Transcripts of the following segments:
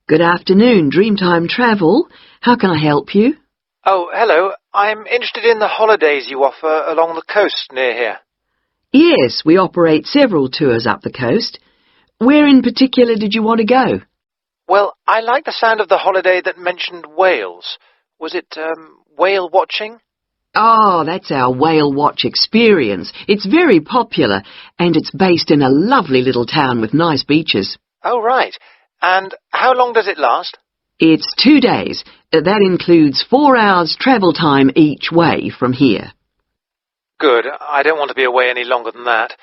Good afternoon, Dreamtime Travel. How can I help you? Oh, hello. I'm interested in the holidays you offer along the coast near here. Yes, we operate several tours up the coast. Where in particular did you want to go? Well, I like the sound of the holiday that mentioned whales. Was it, whale watching? Oh, that's our Whale Watch experience. It's very popular, and it's based in a lovely little town with nice beaches. Oh, right. And how long does it last? It's 2 days. That includes 4 hours travel time each way from here. Good. I don't want to be away any longer than that.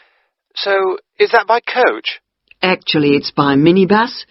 So, is that by coach? Actually, it's by minibus.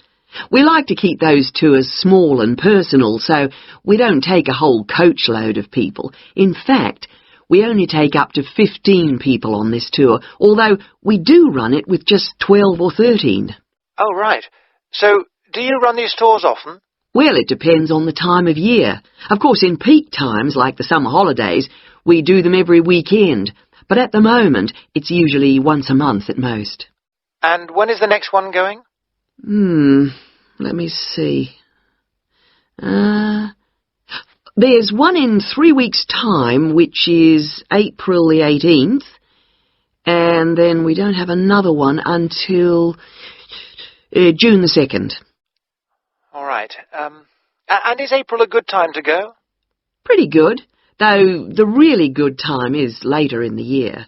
We like to keep those tours small and personal, so we don't take a whole coachload of people. In fact, we only take up to 15 people on this tour, although we do run it with just 12 or 13. Oh, right. So, do you run these tours often? Well, it depends on the time of year. Of course, in peak times, like the summer holidays, we do them every weekend. But at the moment, it's usually once a month at most. And when is the next one going? Let me see. There's one in 3 weeks' time, which is April the 18th. And then we don't have another one until June the 2nd. All right. And is April a good time to go? Pretty good, though the really good time is later in the year.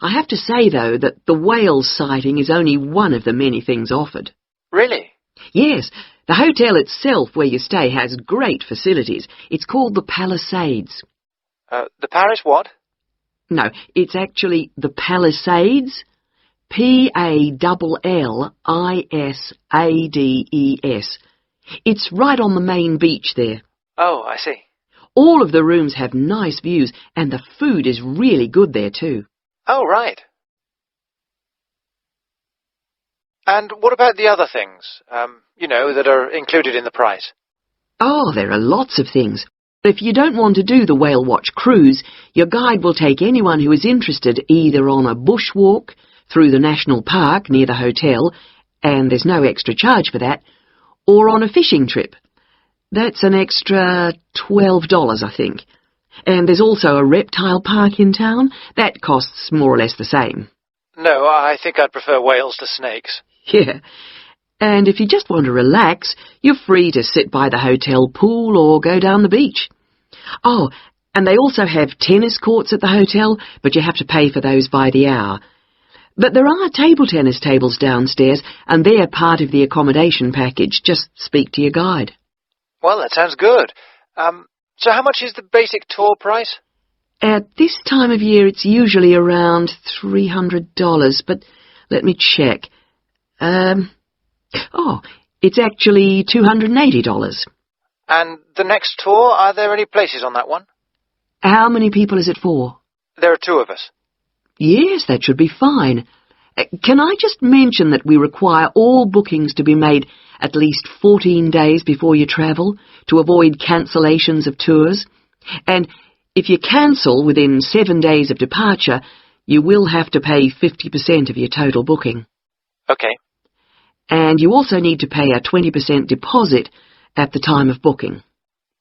I have to say, though, that the whale sighting is only one of the many things offered. Really? Yes, the hotel itself where you stay has great facilities. It's called the Palisades. The Paris what? No, it's actually the Palisades. Palisades. It's right on the main beach there. Oh, I see. All of the rooms have nice views, and the food is really good there too. Oh, right. And what about the other things, that are included in the price? Oh, there are lots of things. If you don't want to do the Whale Watch cruise, your guide will take anyone who is interested either on a bushwalk through the national park near the hotel, and there's no extra charge for that, or on a fishing trip. That's an extra $12, I think. And there's also a reptile park in town. That costs more or less the same. No, I think I'd prefer whales to snakes. Yeah. And if you just want to relax, you're free to sit by the hotel pool or go down the beach. Oh, and they also have tennis courts at the hotel, but you have to pay for those by the hour. But there are table tennis tables downstairs, and they're part of the accommodation package. Just speak to your guide. Well, that sounds good. So how much is the basic tour price? At this time of year, it's usually around $300, but let me check. It's actually $280. And the next tour, are there any places on that one? How many people is it for? There are 2 of us. Yes, that should be fine. Can I just mention that we require all bookings to be made at least 14 days before you travel to avoid cancellations of tours? And if you cancel within 7 days of departure, you will have to pay 50% of your total booking. Okay. And you also need to pay a 20% deposit at the time of booking.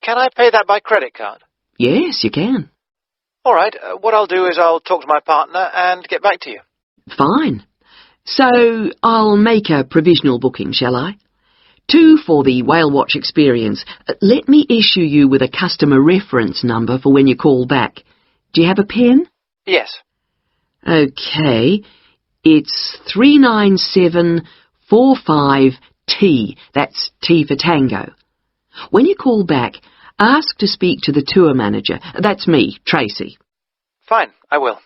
Can I pay that by credit card? Yes, you can. All right. What I'll do is I'll talk to my partner and get back to you. Fine. So I'll make a provisional booking, shall I? 2 for the Whale Watch experience. Let me issue you with a customer reference number for when you call back. Do you have a pen? Yes. Okay. It's 39745T. That's T for Tango. When you call back, ask to speak to the tour manager. That's me, Tracy. Fine, I will.